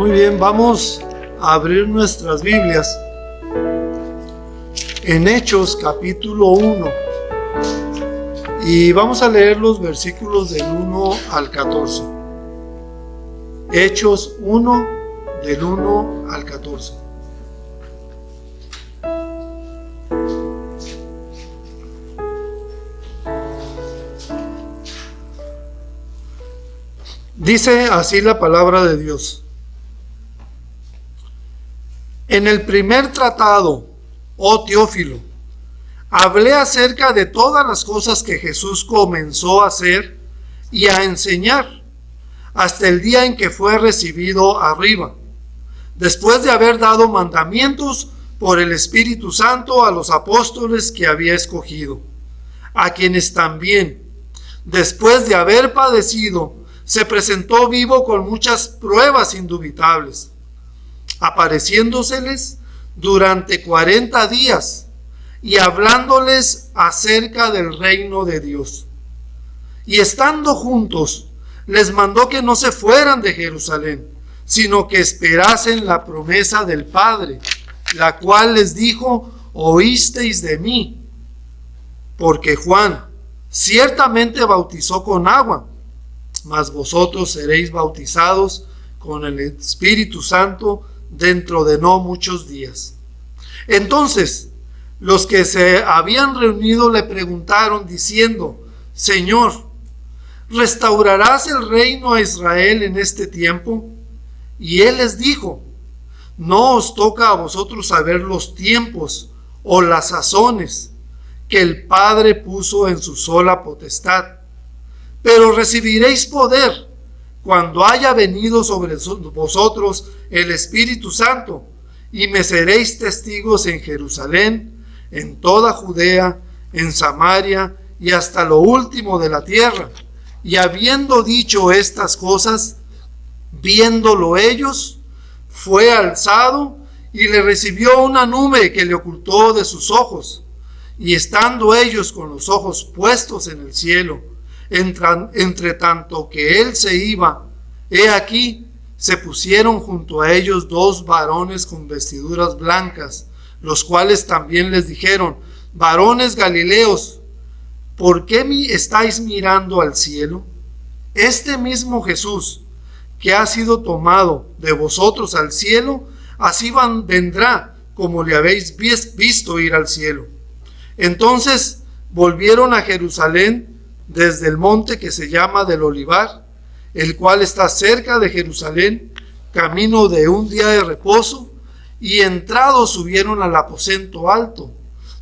Muy bien, vamos a abrir nuestras Biblias en Hechos capítulo 1 y vamos a leer los versículos del 1 al 14. Hechos 1 del 1 al 14. Dice así la palabra de Dios. En el primer tratado, oh Teófilo, hablé acerca de todas las cosas que Jesús comenzó a hacer y a enseñar hasta el día en que fue recibido arriba, después de haber dado mandamientos por el Espíritu Santo a los apóstoles que había escogido, a quienes también, después de haber padecido, se presentó vivo con muchas pruebas indubitables, apareciéndoseles durante 40 días y hablándoles acerca del reino de Dios. Y estando juntos, les mandó que no se fueran de Jerusalén, sino que esperasen la promesa del Padre, la cual les dijo: oísteis de mí. Porque Juan ciertamente bautizó con agua, mas vosotros seréis bautizados con el Espíritu Santo dentro de no muchos días. Entonces, los que se habían reunido le preguntaron diciendo: Señor, ¿restaurarás el reino a Israel en este tiempo? Y él les dijo: no os toca a vosotros saber los tiempos o las sazones que el Padre puso en su sola potestad, pero recibiréis poder cuando haya venido sobre vosotros el Espíritu Santo, y me seréis testigos en Jerusalén, en toda Judea, en Samaria y hasta lo último de la tierra. Y habiendo dicho estas cosas, viéndolo ellos, fue alzado y le recibió una nube que le ocultó de sus ojos. Y estando ellos con los ojos puestos en el cielo, entre tanto que él se iba, he aquí, se pusieron junto a ellos dos varones con vestiduras blancas, los cuales también les dijeron: varones Galileos, ¿por qué estáis mirando al cielo? Este mismo Jesús, que ha sido tomado de vosotros al cielo, así vendrá como le habéis visto ir al cielo. Entonces volvieron a Jerusalén desde el monte que se llama del Olivar, el cual está cerca de Jerusalén, camino de un día de reposo, y entrados subieron al aposento alto,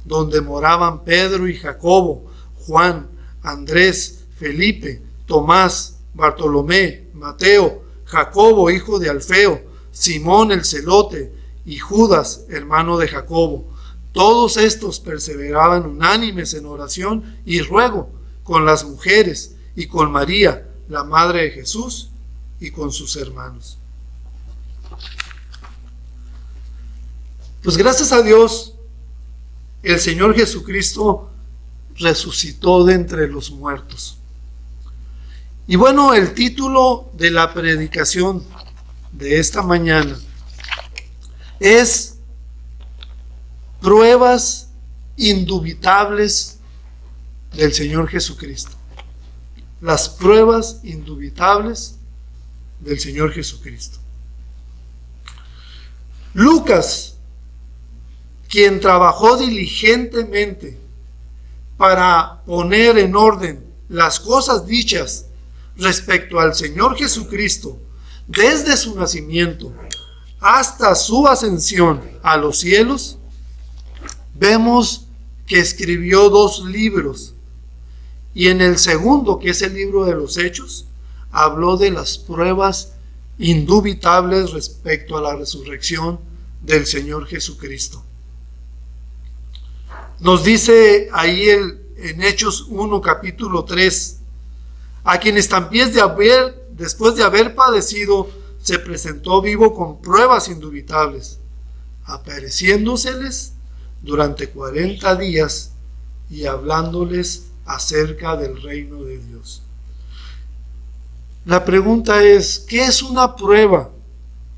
donde moraban Pedro y Jacobo, Juan, Andrés, Felipe, Tomás, Bartolomé, Mateo, Jacobo, hijo de Alfeo, Simón el celote, y Judas, hermano de Jacobo. Todos estos perseveraban unánimes en oración y ruego con las mujeres y con María, la madre de Jesús, y con sus hermanos. Pues gracias a Dios, el Señor Jesucristo resucitó de entre los muertos. Y bueno, el título de la predicación de esta mañana es Pruebas indubitables del Señor Jesucristo. Las pruebas indubitables del Señor Jesucristo. Lucas, quien trabajó diligentemente para poner en orden las cosas dichas respecto al Señor Jesucristo desde su nacimiento hasta su ascensión a los cielos, vemos que escribió 2 libros, y en el segundo, que es el libro de los Hechos, habló de las pruebas indubitables respecto a la resurrección del Señor Jesucristo. Nos dice ahí en Hechos 1, capítulo 3, a quienes también después de haber padecido, se presentó vivo con pruebas indubitables, apareciéndoseles durante 40 días y hablándoles acerca del reino de Dios. La pregunta es, ¿qué es una prueba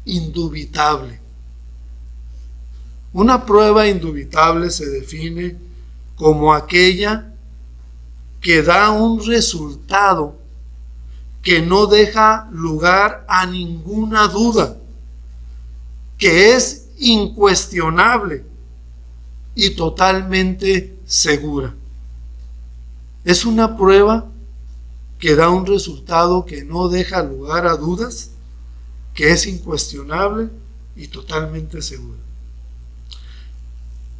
indubitable. Una prueba indubitable se define como aquella que da un resultado que no deja lugar a ninguna duda, que es incuestionable y totalmente segura. Es una prueba que da un resultado que no deja lugar a dudas, que es incuestionable y totalmente segura.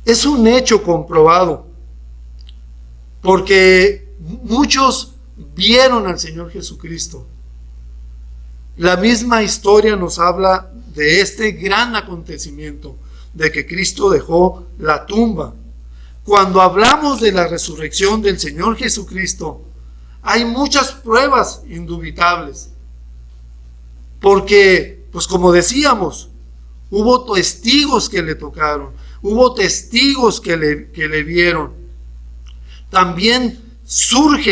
Es un hecho comprobado, porque muchos vieron al Señor Jesucristo. La misma historia nos habla de este gran acontecimiento, de que Cristo dejó la tumba. Cuando hablamos de la resurrección del Señor Jesucristo, hay muchas pruebas indubitables, porque, pues como decíamos, hubo testigos que le tocaron, hubo testigos que le vieron. También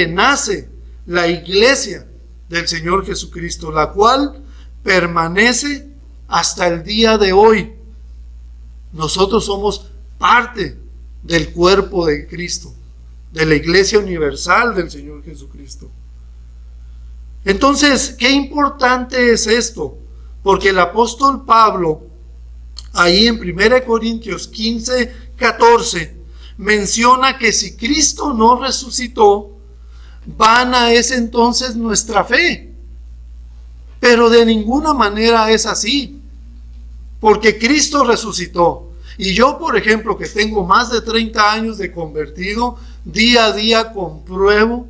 nace la iglesia del Señor Jesucristo, la cual permanece hasta el día de hoy. Nosotros somos parte del cuerpo de Cristo, de la iglesia universal del Señor Jesucristo. Entonces, qué importante es esto, porque el apóstol Pablo, ahí en 1 Corintios 15, 14, menciona que si Cristo no resucitó, vana es entonces nuestra fe. Pero de ninguna manera es así, porque Cristo resucitó. Y yo, por ejemplo, que tengo más de 30 años de convertido, día a día compruebo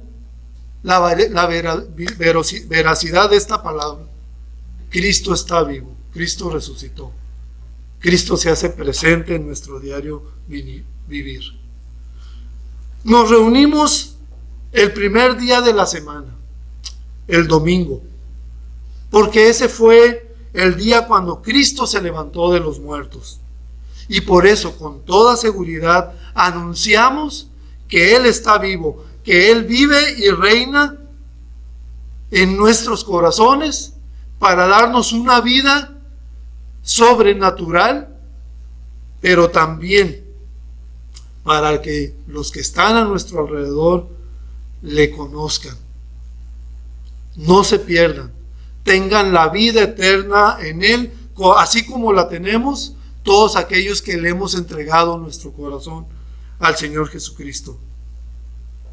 la veracidad de esta palabra. Cristo está vivo, Cristo resucitó. Cristo se hace presente en nuestro diario vivir. Nos reunimos el primer día de la semana, el domingo, porque ese fue el día cuando Cristo se levantó de los muertos. Y por eso, con toda seguridad, anunciamos que Él está vivo, que Él vive y reina en nuestros corazones para darnos una vida sobrenatural, pero también para que los que están a nuestro alrededor le conozcan, no se pierdan, tengan la vida eterna en Él, así como la tenemos todos aquellos que le hemos entregado nuestro corazón al Señor Jesucristo.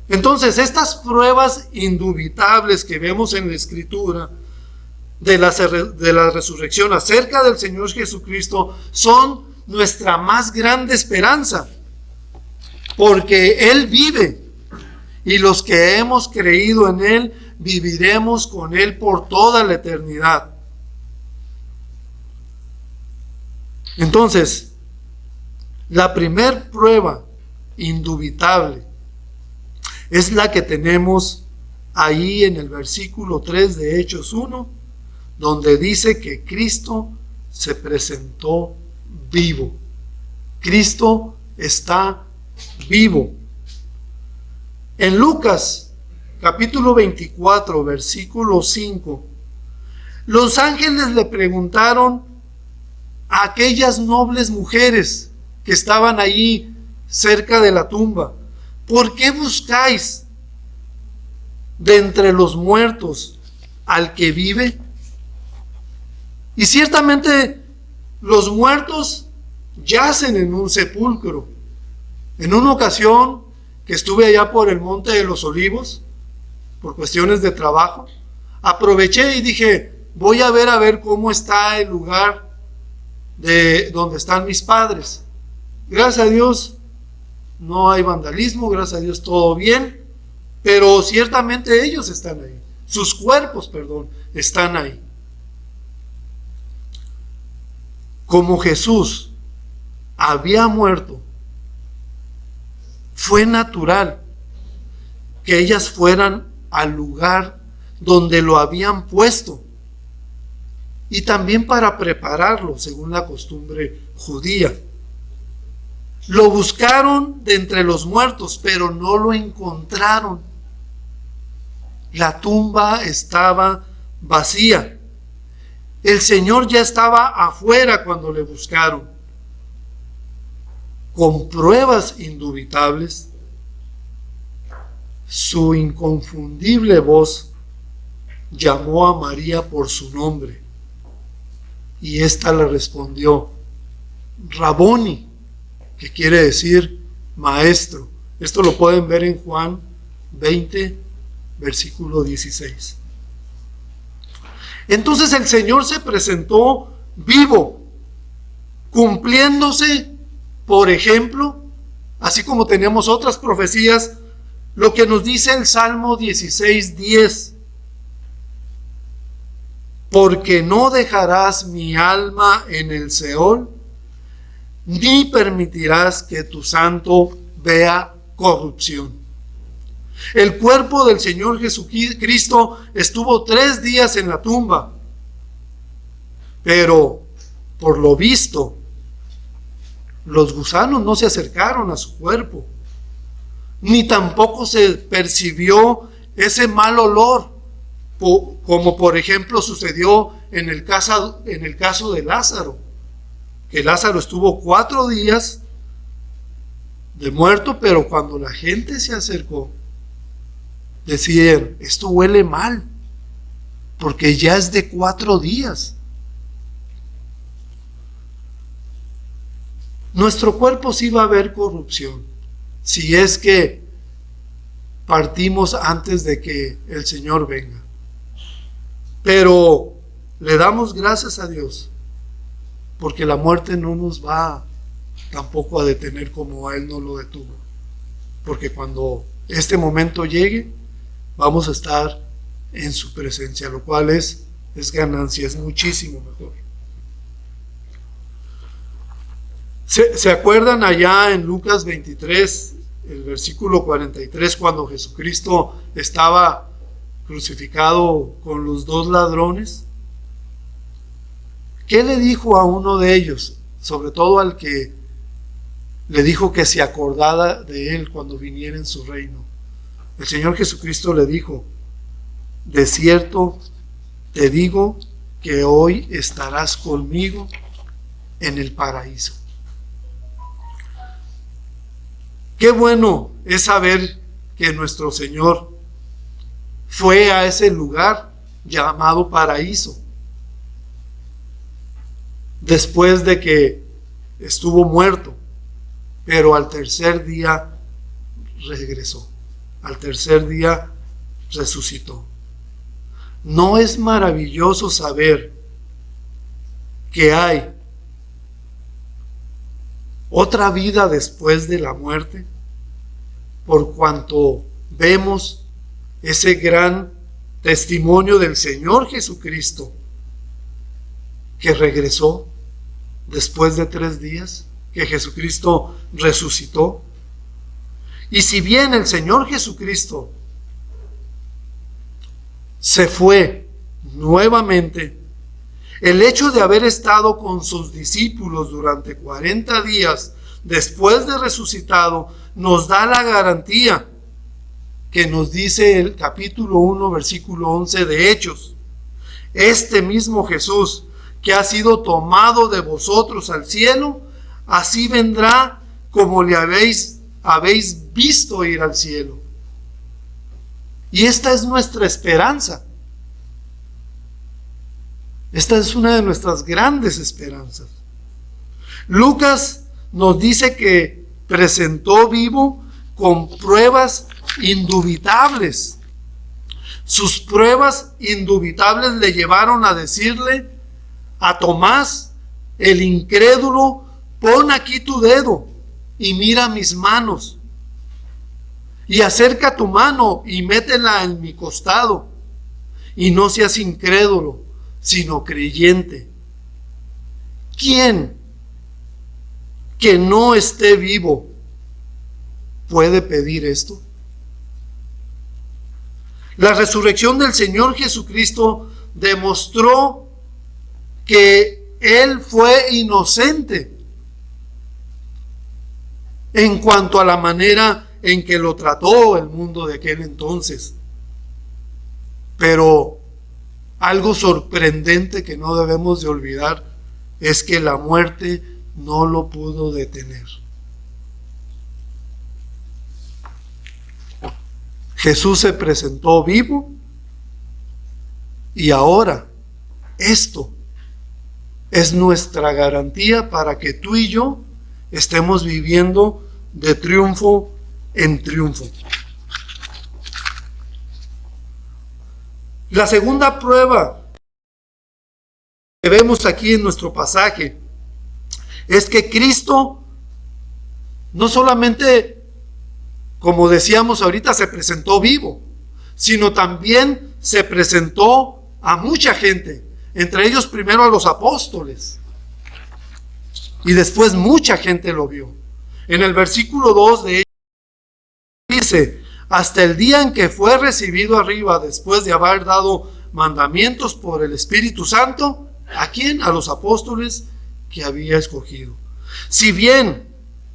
Entonces, estas pruebas indubitables que vemos en la Escritura de la resurrección acerca del Señor Jesucristo son nuestra más grande esperanza, porque Él vive y los que hemos creído en Él viviremos con Él por toda la eternidad. Entonces, la primer prueba indubitable es la que tenemos ahí en el versículo 3 de Hechos 1, donde dice que Cristo se presentó vivo. Cristo está vivo. En Lucas capítulo 24, versículo 5, los ángeles le preguntaron a aquellas nobles mujeres que estaban allí cerca de la tumba: ¿por qué buscáis de entre los muertos al que vive? Y ciertamente los muertos yacen en un sepulcro. En una ocasión que estuve allá por el Monte de los Olivos, por cuestiones de trabajo, aproveché y dije, voy a ver cómo está el lugar de donde están mis padres. Gracias a Dios no hay vandalismo, gracias a Dios todo bien, pero ciertamente ellos están ahí, sus cuerpos, están ahí. Como Jesús había muerto, fue natural que ellas fueran al lugar donde lo habían puesto, y también para prepararlo según la costumbre judía. Lo buscaron de entre los muertos, pero no lo encontraron. La tumba estaba vacía. El Señor ya estaba afuera cuando le buscaron. Con pruebas indubitables, su inconfundible voz llamó a María por su nombre, y ésta le respondió, Raboni, que quiere decir maestro. Esto lo pueden ver en Juan 20, versículo 16. Entonces el Señor se presentó vivo, cumpliéndose, por ejemplo, así como tenemos otras profecías, lo que nos dice el Salmo 16:10. Porque no dejarás mi alma en el Seol, ni permitirás que tu santo vea corrupción. El cuerpo del Señor Jesucristo estuvo 3 días en la tumba, pero por lo visto, los gusanos no se acercaron a su cuerpo, ni tampoco se percibió ese mal olor, como por ejemplo sucedió en el caso de Lázaro, que Lázaro estuvo 4 días de muerto, pero cuando la gente se acercó, decían, esto huele mal, porque ya es de 4 días. Nuestro cuerpo sí va a haber corrupción, si es que partimos antes de que el Señor venga. Pero le damos gracias a Dios, porque la muerte no nos va tampoco a detener como a Él no lo detuvo. Porque cuando este momento llegue, vamos a estar en su presencia, lo cual es ganancia, es muchísimo mejor. ¿Se acuerdan allá en Lucas 23, el versículo 43, cuando Jesucristo estaba crucificado con los 2 ladrones? ¿Qué le dijo a uno de ellos? Sobre todo al que le dijo que se acordara de él cuando viniera en su reino. El Señor Jesucristo le dijo, de cierto te digo que hoy estarás conmigo en el paraíso. Qué bueno es saber que nuestro Señor fue a ese lugar llamado paraíso, después de que estuvo muerto, pero al tercer día regresó, al tercer día resucitó. ¿No es maravilloso saber que hay otra vida después de la muerte? Por cuanto vemos ese gran testimonio del Señor Jesucristo, que regresó después de 3 días, que Jesucristo resucitó. Y si bien el Señor Jesucristo se fue nuevamente, el hecho de haber estado con sus discípulos durante 40 días después de resucitado nos da la garantía que nos dice el capítulo 1, versículo 11 de Hechos. Este mismo Jesús que ha sido tomado de vosotros al cielo, así vendrá como le habéis visto ir al cielo. Y esta es nuestra esperanza. Esta es una de nuestras grandes esperanzas. Lucas nos dice que presentó vivo con pruebas indubitables. Sus pruebas indubitables le llevaron a decirle a Tomás, el incrédulo, pon aquí tu dedo y mira mis manos, y acerca tu mano y métela en mi costado, y no seas incrédulo, sino creyente. ¿Quién que no esté vivo puede pedir esto? La resurrección del Señor Jesucristo demostró que Él fue inocente en cuanto a la manera en que lo trató el mundo de aquel entonces. Pero algo sorprendente que no debemos de olvidar es que la muerte no lo pudo detener. Jesús se presentó vivo y ahora esto es nuestra garantía para que tú y yo estemos viviendo de triunfo en triunfo. La segunda prueba que vemos aquí en nuestro pasaje es que Cristo no solamente, como decíamos ahorita, se presentó vivo, sino también se presentó a mucha gente, entre ellos primero a los apóstoles, y después mucha gente lo vio. En el versículo 2 de ellos dice: hasta el día en que fue recibido arriba, después de haber dado mandamientos por el Espíritu Santo. ¿A quién? A los apóstoles que había escogido. Si bien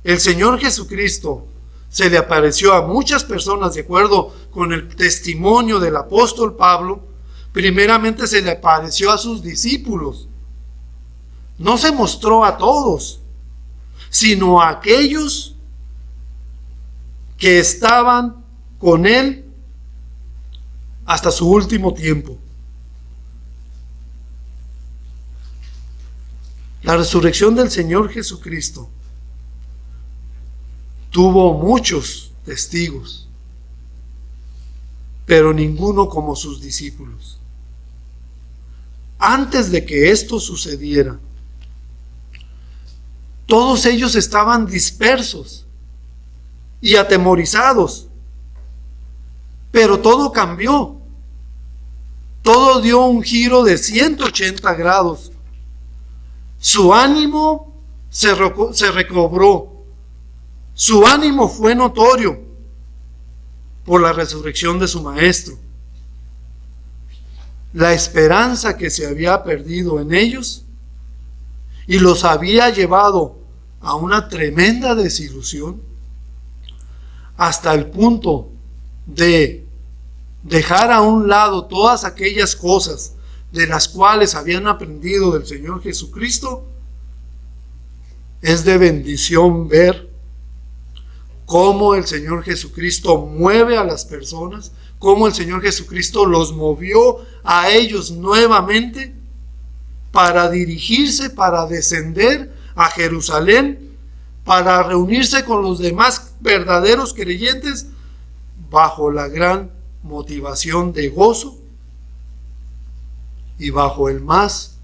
el Señor Jesucristo se le apareció a muchas personas de acuerdo con el testimonio del apóstol Pablo, primeramente se le apareció a sus discípulos. No se mostró a todos, sino a aquellos que estaban con él hasta su último tiempo. La resurrección del Señor Jesucristo tuvo muchos testigos, pero ninguno como sus discípulos. Antes de que esto sucediera, todos ellos estaban dispersos y atemorizados, pero todo cambió. Todo dio un giro de 180 grados. Su ánimo se recobró. Su ánimo fue notorio por la resurrección de su maestro. La esperanza que se había perdido en ellos y los había llevado a una tremenda desilusión, hasta el punto de dejar a un lado todas aquellas cosas de las cuales habían aprendido del Señor Jesucristo. Es de bendición ver cómo el Señor Jesucristo mueve a las personas, cómo el Señor Jesucristo los movió a ellos nuevamente para dirigirse, para descender a Jerusalén, para reunirse con los demás verdaderos creyentes bajo la gran motivación de gozo y bajo el más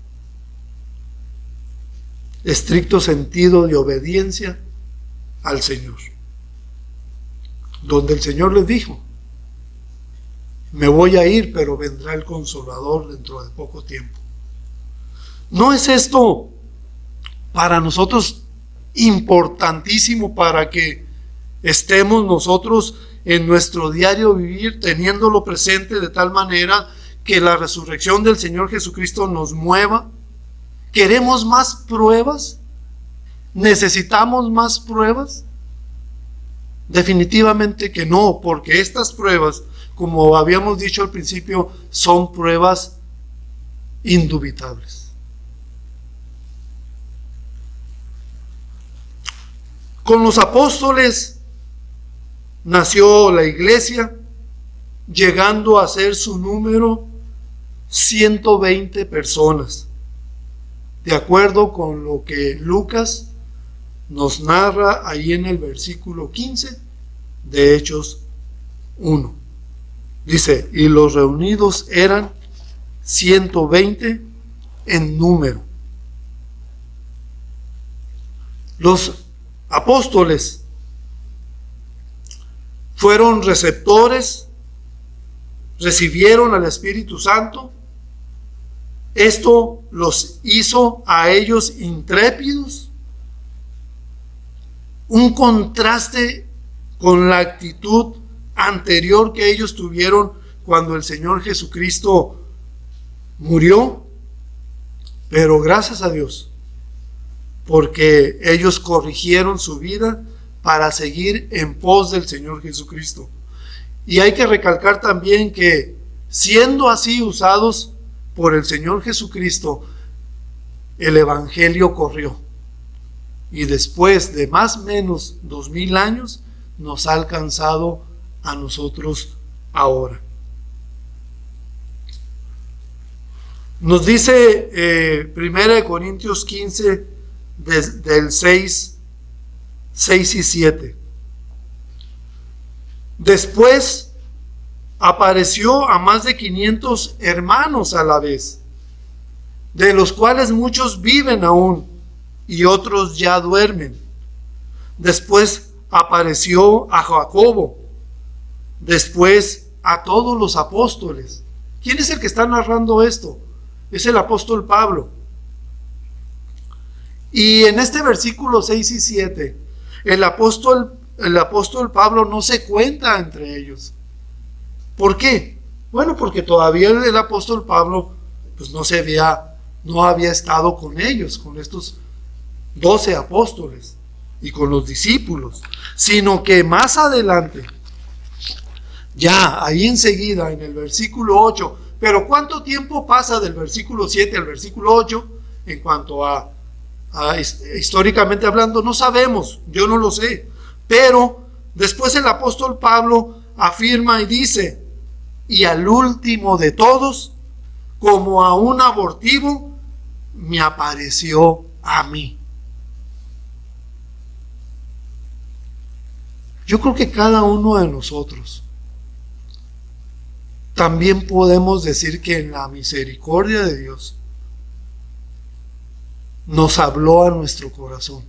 estricto sentido de obediencia al Señor, donde el Señor les dijo: me voy a ir, pero vendrá el Consolador dentro de poco tiempo. ¿No es esto para nosotros importantísimo para que estemos nosotros en nuestro diario vivir teniéndolo presente, de tal manera que la resurrección del Señor Jesucristo nos mueva? ¿Queremos más pruebas? ¿Necesitamos más pruebas? Definitivamente que no, porque estas pruebas, como habíamos dicho al principio, son pruebas indubitables. Con los apóstoles nació la iglesia, llegando a ser su número 120 personas, de acuerdo con lo que Lucas nos narra ahí en el versículo 15 de Hechos 1. Dice: y los reunidos eran 120 en número. Los apóstoles fueron receptores, recibieron al Espíritu Santo. Esto los hizo a ellos intrépidos, un contraste con la actitud anterior que ellos tuvieron cuando el Señor Jesucristo murió. Pero gracias a Dios, porque ellos corrigieron su vida para seguir en pos del Señor Jesucristo. Y hay que recalcar también que, siendo así usados, por el Señor Jesucristo, el Evangelio corrió. Y después de más o menos 2000 años, nos ha alcanzado a nosotros ahora. Nos dice 1 Corintios 15, del 6 y 7. Después apareció a más de 500 hermanos a la vez, de los cuales muchos viven aún y otros ya duermen. Después apareció a Jacobo, después a todos los apóstoles. ¿Quién es el que está narrando esto? Es el apóstol Pablo. Y en este versículo 6 y 7, el apóstol Pablo no se cuenta entre ellos. ¿Por qué? Bueno, porque todavía el apóstol Pablo pues no había estado con ellos, con estos 12 apóstoles y con los discípulos, sino que más adelante, ya ahí enseguida en el versículo 8, pero ¿cuánto tiempo pasa del versículo 7 al versículo 8 en cuanto a históricamente hablando? No sabemos, yo no lo sé, pero después el apóstol Pablo afirma y dice: y al último de todos, como a un abortivo, me apareció a mí. Yo creo que cada uno de nosotros también podemos decir que en la misericordia de Dios nos habló a nuestro corazón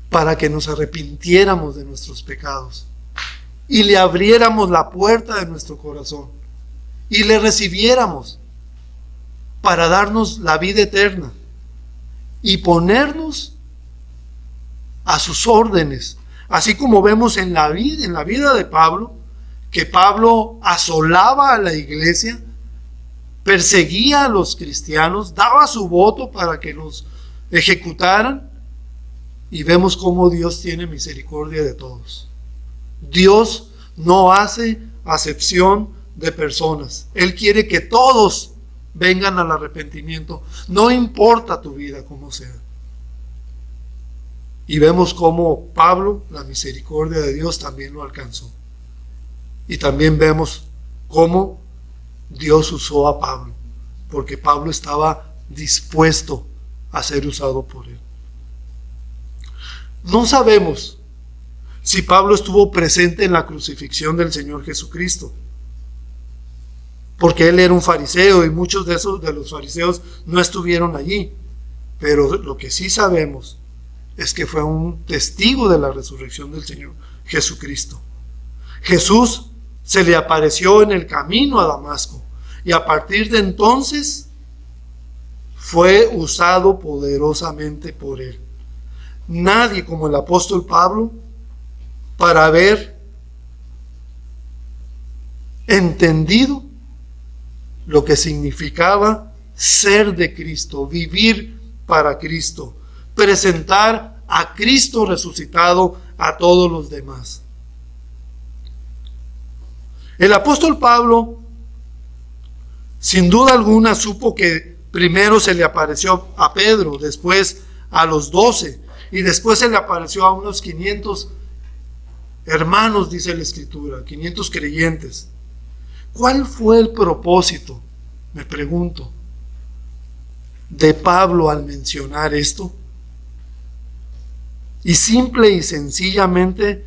para que nos arrepintiéramos de nuestros pecados y le abriéramos la puerta de nuestro corazón y le recibiéramos para darnos la vida eterna y ponernos a sus órdenes, así como vemos en la vida de Pablo, que Pablo asolaba a la iglesia, perseguía a los cristianos, daba su voto para que los ejecutaran, y vemos cómo Dios tiene misericordia de todos. Dios no hace acepción de personas. Él quiere que todos vengan al arrepentimiento, no importa tu vida como sea. Y vemos cómo Pablo, la misericordia de Dios también lo alcanzó. Y también vemos cómo Dios usó a Pablo, porque Pablo estaba dispuesto a ser usado por él. No sabemos si Pablo estuvo presente en la crucifixión del Señor Jesucristo, porque él era un fariseo y muchos de los fariseos no estuvieron allí. Pero lo que sí sabemos es que fue un testigo de la resurrección del Señor Jesucristo. Jesús se le apareció en el camino a Damasco, y a partir de entonces fue usado poderosamente por él. Nadie como el apóstol Pablo para haber entendido lo que significaba ser de Cristo, vivir para Cristo, presentar a Cristo resucitado a todos los demás. El apóstol Pablo, sin duda alguna, supo que primero se le apareció a Pedro, después a los 12, y después se le apareció a unos 500 hermanos, dice la Escritura, 500 creyentes. ¿Cuál fue el propósito, me pregunto, de Pablo al mencionar esto? Y simple y sencillamente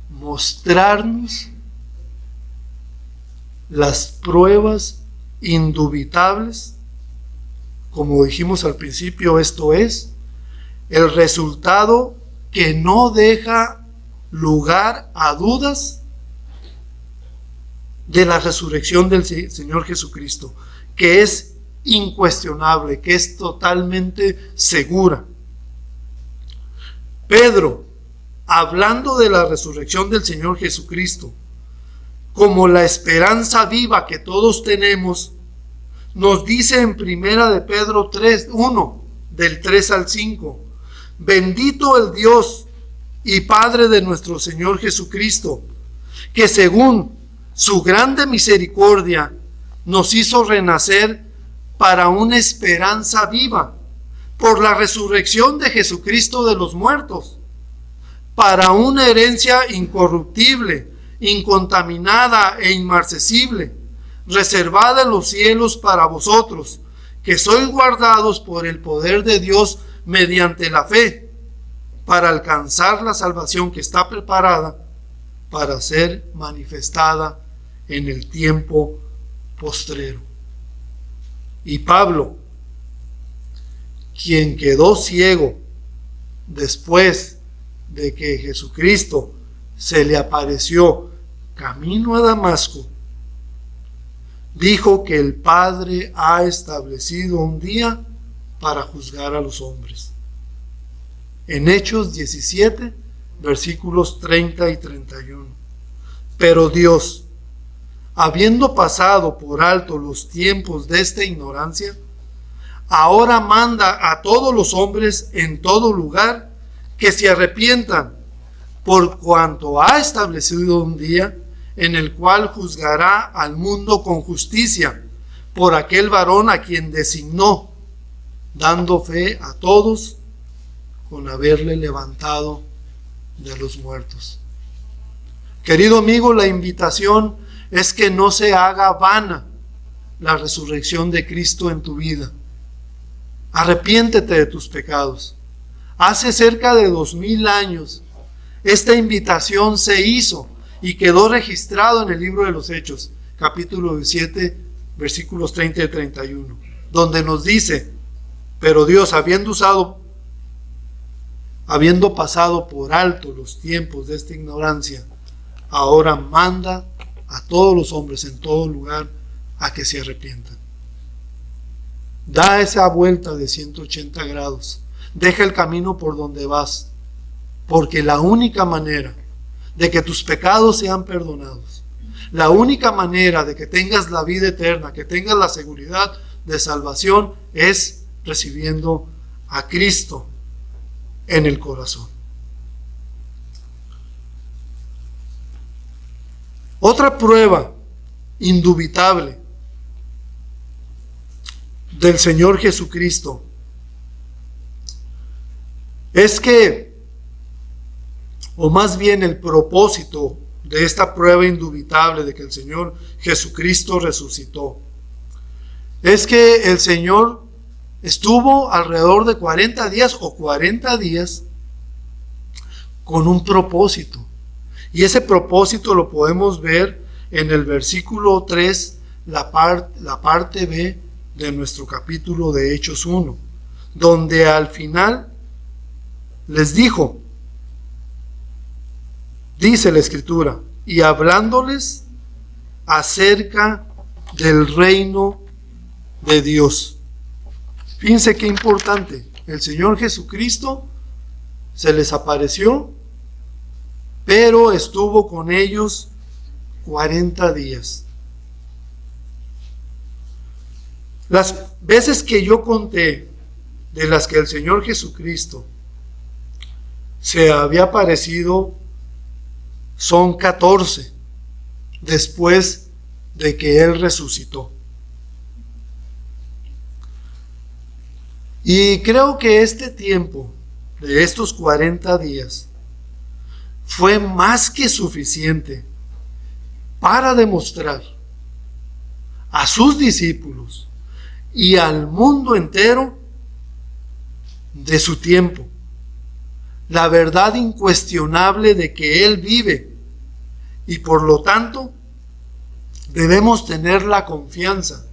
mostrarnos las pruebas indubitables, como dijimos al principio, esto es el resultado que no deja lugar a dudas de la resurrección del Señor Jesucristo, que es incuestionable, que es totalmente segura. Pedro, hablando de la resurrección del Señor Jesucristo como la esperanza viva que todos tenemos, nos dice en primera de Pedro 3:1, del 3 al 5: bendito el Dios y Padre de nuestro Señor Jesucristo, que según su grande misericordia nos hizo renacer para una esperanza viva, por la resurrección de Jesucristo de los muertos, para una herencia incorruptible, incontaminada e inmarcesible, reservada en los cielos para vosotros, que sois guardados por el poder de Dios mediante la fe, para alcanzar la salvación que está preparada para ser manifestada en el tiempo postrero. Y Pablo, quien quedó ciego después de que Jesucristo se le apareció camino a Damasco, dijo que el Padre ha establecido un día para juzgar a los hombres. En Hechos 17, versículos 30 y 31. Pero Dios, habiendo pasado por alto los tiempos de esta ignorancia, ahora manda a todos los hombres en todo lugar que se arrepientan, por cuanto ha establecido un día en el cual juzgará al mundo con justicia por aquel varón a quien designó, dando fe a todos con haberle levantado de los muertos. Querido amigo, la invitación es que no se haga vana la resurrección de Cristo en tu vida. Arrepiéntete de tus pecados. Hace cerca de 2000 años esta invitación se hizo y quedó registrado en el libro de los Hechos, capítulo 7, versículos 30 y 31, donde nos dice: pero Dios, habiendo pasado por alto los tiempos de esta ignorancia, ahora manda a todos los hombres en todo lugar a que se arrepientan. Da esa vuelta de 180 grados. Deja el camino por donde vas, porque la única manera de que tus pecados sean perdonados, la única manera de que tengas la vida eterna, que tengas la seguridad de salvación, es recibiendo a Cristo en el corazón. Otra prueba indubitable del Señor Jesucristo es que, o más bien el propósito de esta prueba indubitable de que el Señor Jesucristo resucitó, es que el Señor estuvo alrededor de 40 días con un propósito. Y ese propósito lo podemos ver en el versículo 3, la parte B de nuestro capítulo de Hechos 1, donde al final les dijo, dice la Escritura, y hablándoles acerca del reino de Dios. Fíjense qué importante. El Señor Jesucristo se les apareció, pero estuvo con ellos 40 días. Las veces que yo conté de las que el Señor Jesucristo se había aparecido son 14 después de que Él resucitó. Y creo que este tiempo de estos 40 días fue más que suficiente para demostrar a sus discípulos y al mundo entero de su tiempo la verdad incuestionable de que Él vive, y por lo tanto debemos tener la confianza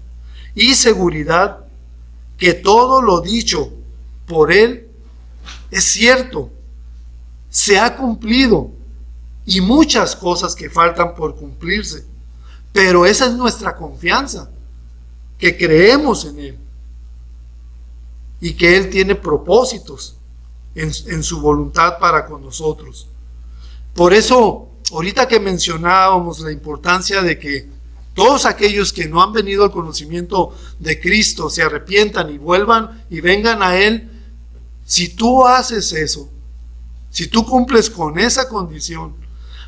y seguridad que todo lo dicho por Él es cierto, se ha cumplido, y muchas cosas que faltan por cumplirse, pero esa es nuestra confianza, que creemos en Él y que Él tiene propósitos en su voluntad para con nosotros. Por eso, ahorita que mencionábamos la importancia de que todos aquellos que no han venido al conocimiento de Cristo se arrepientan y vuelvan y vengan a Él, si tú haces eso, si tú cumples con esa condición,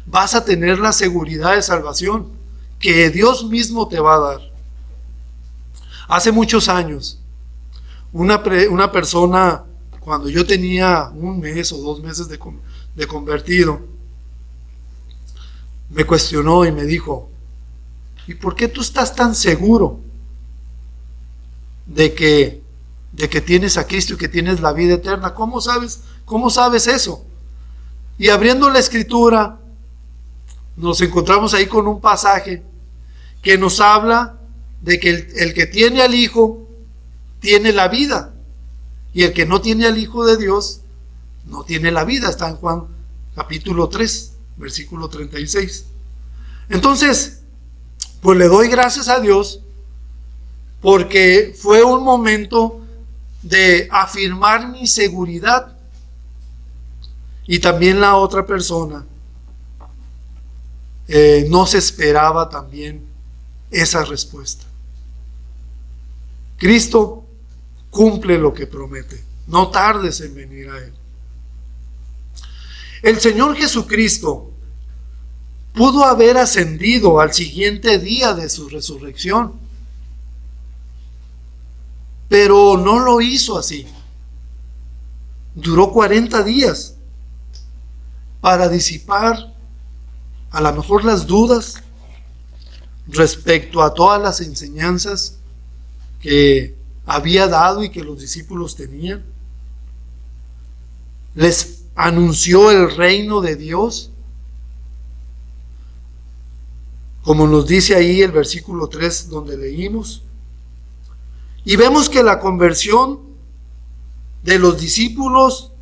vas a tener la seguridad de salvación que Dios mismo te va a dar. Hace muchos años, una persona, cuando yo tenía 1 mes o 2 meses de convertido, me cuestionó y me dijo: ¿y por qué tú estás tan seguro de que tienes a Cristo y que tienes la vida eterna? ¿Cómo sabes eso? Y abriendo la Escritura, nos encontramos ahí con un pasaje que nos habla de que el que tiene al Hijo tiene la vida, y el que no tiene al Hijo de Dios no tiene la vida. Está en Juan capítulo 3, versículo 36. Entonces, pues le doy gracias a Dios, porque fue un momento de afirmar mi seguridad. Y también la otra persona no se esperaba también esa respuesta. Cristo cumple lo que promete. No tardes en venir a Él. El Señor Jesucristo pudo haber ascendido al siguiente día de su resurrección, pero no lo hizo así. Duró 40 días para disipar a lo mejor las dudas respecto a todas las enseñanzas que había dado y que los discípulos tenían. Les anunció el reino de Dios, como nos dice ahí el versículo 3 donde leímos. Y vemos que la conversión de los discípulos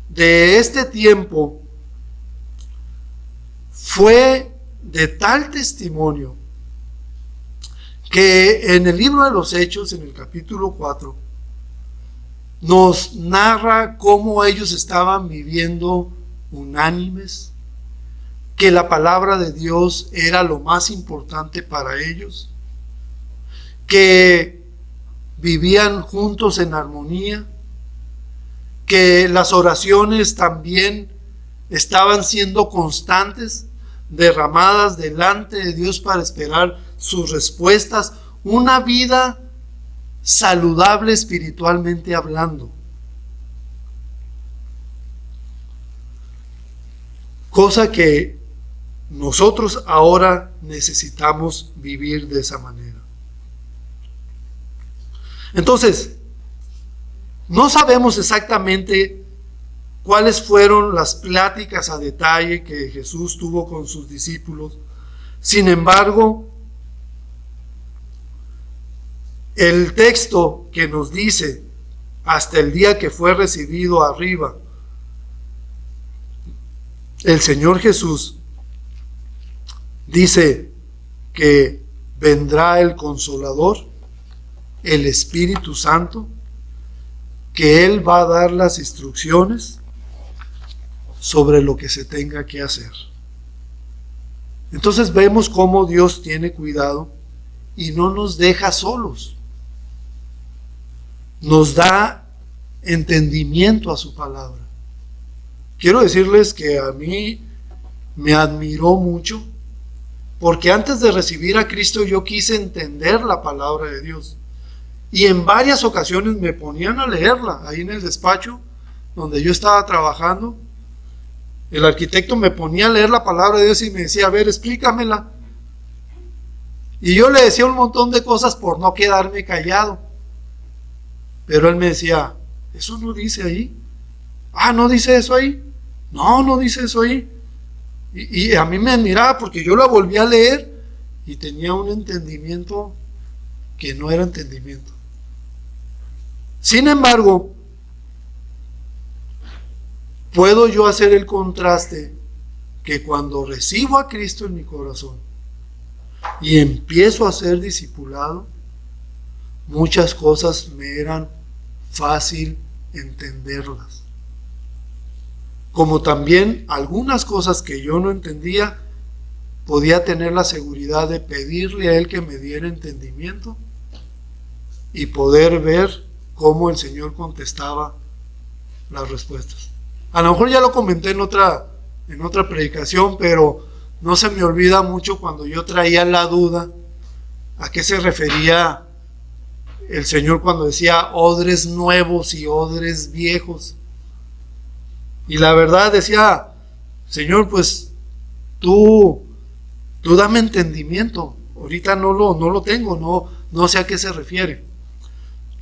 de este tiempo fue de tal testimonio que en el libro de los Hechos, en el capítulo 4, nos narra cómo ellos estaban viviendo unánimes, que la palabra de Dios era lo más importante para ellos, que vivían juntos en armonía, que las oraciones también estaban siendo constantes, derramadas delante de Dios para esperar sus respuestas, una vida saludable espiritualmente hablando. Cosa que nosotros ahora necesitamos vivir de esa manera. Entonces, no sabemos exactamente cuáles fueron las pláticas a detalle que Jesús tuvo con sus discípulos. Sin embargo, el texto que nos dice hasta el día que fue recibido arriba, el Señor Jesús dice que vendrá el Consolador, el Espíritu Santo, que Él va a dar las instrucciones sobre lo que se tenga que hacer. Entonces vemos cómo Dios tiene cuidado y no nos deja solos. Nos da entendimiento a su palabra. Quiero decirles que a mí me admiró mucho, porque antes de recibir a Cristo yo quise entender la palabra de Dios. Y en varias ocasiones me ponían a leerla ahí en el despacho donde yo estaba trabajando. El arquitecto me ponía a leer la palabra de Dios y me decía: a ver, explícamela. Y yo le decía un montón de cosas por no quedarme callado. Pero él me decía: ¿eso no dice ahí? Ah, ¿no dice eso ahí? No, no dice eso ahí. Y a mí me admiraba porque yo la volví a leer y tenía un entendimiento que no era entendimiento. Sin embargo, puedo yo hacer el contraste que cuando recibo a Cristo en mi corazón y empiezo a ser discipulado, muchas cosas me eran fácil entenderlas. Como también algunas cosas que yo no entendía, podía tener la seguridad de pedirle a Él que me diera entendimiento y poder ver cómo el Señor contestaba las respuestas. A lo mejor ya lo comenté en otra predicación, pero no se me olvida mucho cuando yo traía la duda a qué se refería el Señor cuando decía odres nuevos y odres viejos. Y la verdad decía, Señor, pues tú dame entendimiento. Ahorita no lo tengo, no sé a qué se refiere.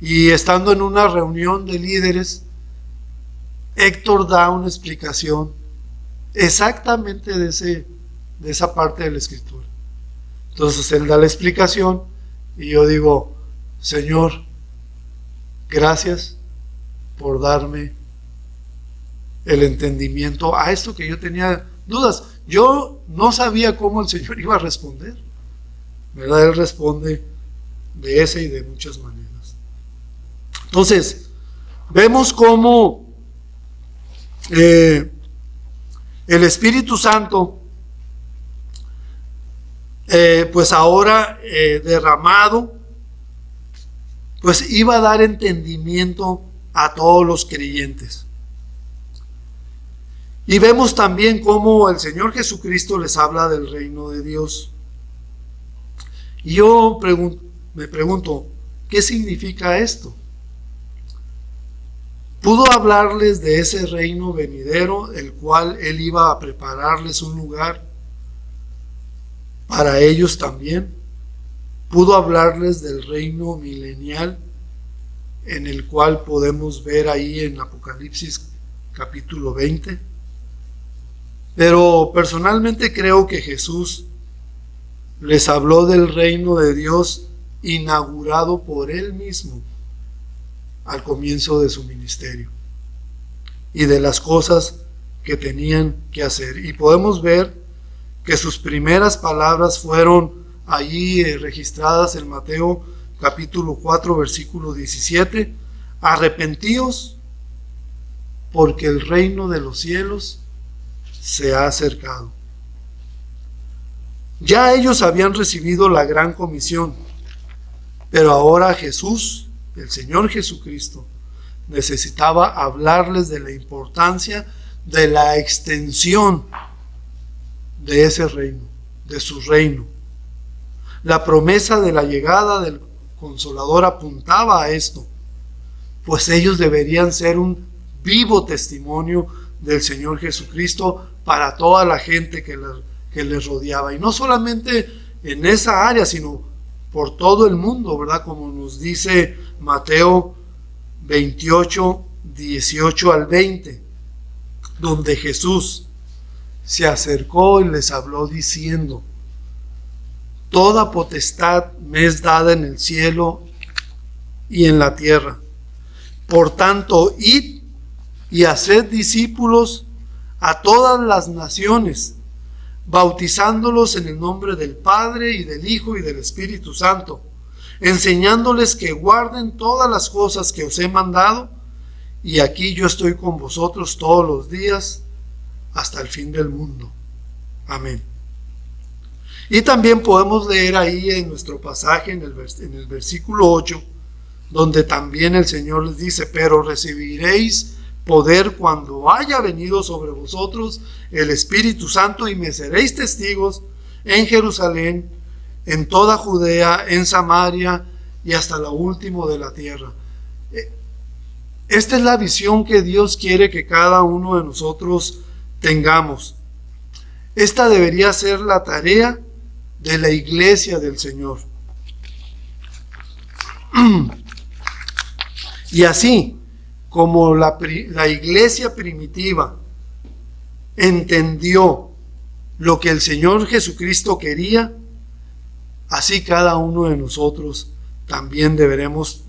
Y estando en una reunión de líderes, Héctor da una explicación exactamente de esa parte de la Escritura. Entonces él da la explicación y yo digo, Señor, gracias por darme el entendimiento a esto que yo tenía dudas. Yo no sabía cómo el Señor iba a responder, ¿verdad? Él responde de esa y de muchas maneras. Entonces, vemos cómo el Espíritu Santo, pues ahora derramado, pues iba a dar entendimiento a todos los creyentes. Y vemos también cómo el Señor Jesucristo les habla del reino de Dios. Y yo me pregunto, ¿qué significa esto? Pudo hablarles de ese reino venidero, el cual Él iba a prepararles un lugar para ellos también. Pudo hablarles del reino milenial, en el cual podemos ver ahí en Apocalipsis capítulo 20. Pero personalmente creo que Jesús les habló del reino de Dios inaugurado por Él mismo al comienzo de su ministerio y de las cosas que tenían que hacer. Y podemos ver que sus primeras palabras fueron allí registradas en Mateo capítulo 4 versículo 17: arrepentíos porque el reino de los cielos se ha acercado. Ya ellos habían recibido la gran comisión, pero ahora Jesús, el Señor Jesucristo, necesitaba hablarles de la importancia de la extensión de ese reino, de su reino. La promesa de la llegada del Consolador apuntaba a esto, pues ellos deberían ser un vivo testimonio del Señor Jesucristo para toda la gente que les rodeaba, y no solamente en esa área, sino por todo el mundo, ¿verdad? Como nos dice Mateo 28, 18 al 20, donde Jesús se acercó y les habló diciendo: toda potestad me es dada en el cielo y en la tierra. Por tanto, id y haced discípulos a todas las naciones, bautizándolos en el nombre del Padre y del Hijo y del Espíritu Santo, enseñándoles que guarden todas las cosas que os he mandado, y aquí yo estoy con vosotros todos los días hasta el fin del mundo. Amén. Y también podemos leer ahí en nuestro pasaje, en el versículo 8, donde también el Señor les dice: pero recibiréis poder cuando haya venido sobre vosotros el Espíritu Santo, y me seréis testigos en Jerusalén, en toda Judea, en Samaria y hasta lo último de la tierra. Esta es la visión que Dios quiere que cada uno de nosotros tengamos. Esta debería ser la tarea de la iglesia del Señor. Y así como la iglesia primitiva entendió lo que el Señor Jesucristo quería, así cada uno de nosotros también debemos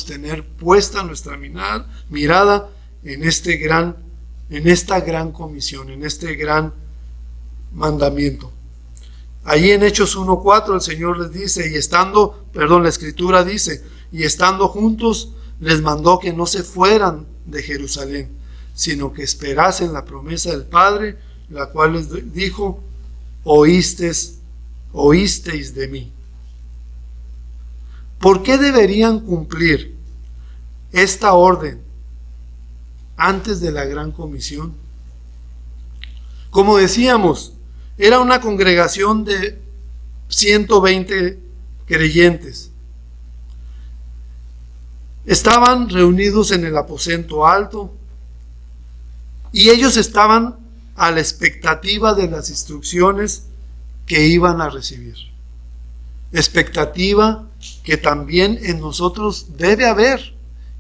tener puesta nuestra mirada en esta gran comisión, en este gran mandamiento. Ahí en Hechos 1:4 el Señor les dice, la Escritura dice: y estando juntos les mandó que no se fueran de Jerusalén, sino que esperasen la promesa del Padre, la cual les dijo: oísteis de mí. ¿Por qué deberían cumplir esta orden antes de la gran comisión? Como decíamos, era una congregación de 120 creyentes. estaban reunidos en el aposento alto y ellos estaban a la expectativa de las instrucciones que iban a recibir. Expectativa que también en nosotros debe haber.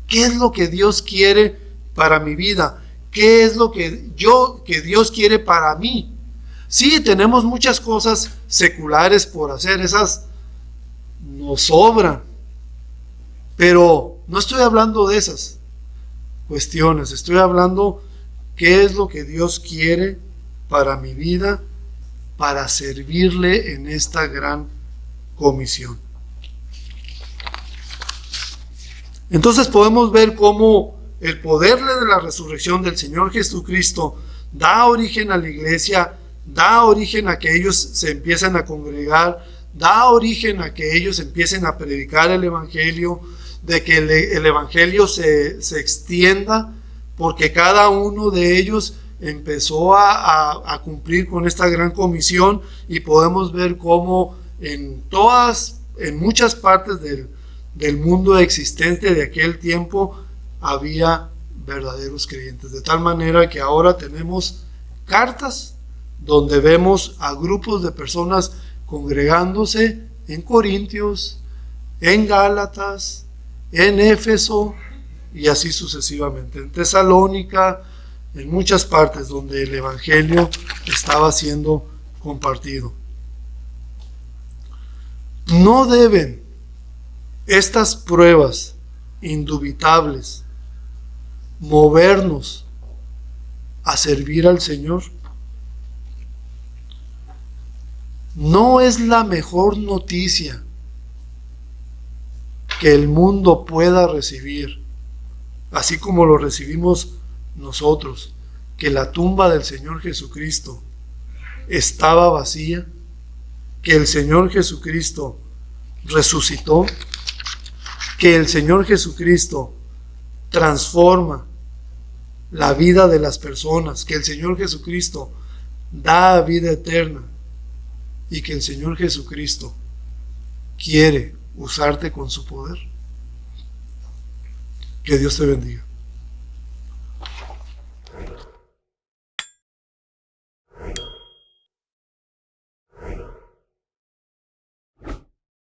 ¿Qué es lo que Dios quiere para mi vida? ¿Qué es lo que Dios quiere para mí? Sí, tenemos muchas cosas seculares por hacer, esas nos sobran, pero no estoy hablando de esas cuestiones, estoy hablando qué es lo que Dios quiere para mi vida, para servirle en esta gran comisión. Entonces podemos ver cómo el poder de la resurrección del Señor Jesucristo da origen a la iglesia, da origen a que ellos se empiecen a congregar, da origen a que ellos empiecen a predicar el Evangelio, de que el Evangelio se extienda, porque cada uno de ellos empezó a cumplir con esta gran comisión, y podemos ver cómo en muchas partes del mundo existente de aquel tiempo había verdaderos creyentes, de tal manera que ahora tenemos cartas donde vemos a grupos de personas congregándose en Corintios, en Gálatas, en Éfeso y así sucesivamente, en Tesalónica, en muchas partes donde el Evangelio estaba siendo compartido. No deben estas pruebas indubitables movernos a servir al Señor. No es la mejor noticia que el mundo pueda recibir, así como lo recibimos nosotros, que la tumba del Señor Jesucristo estaba vacía, que el Señor Jesucristo resucitó, que el Señor Jesucristo transforma la vida de las personas, que el Señor Jesucristo da vida eterna y que el Señor Jesucristo quiere usarte con su poder. Que Dios te bendiga.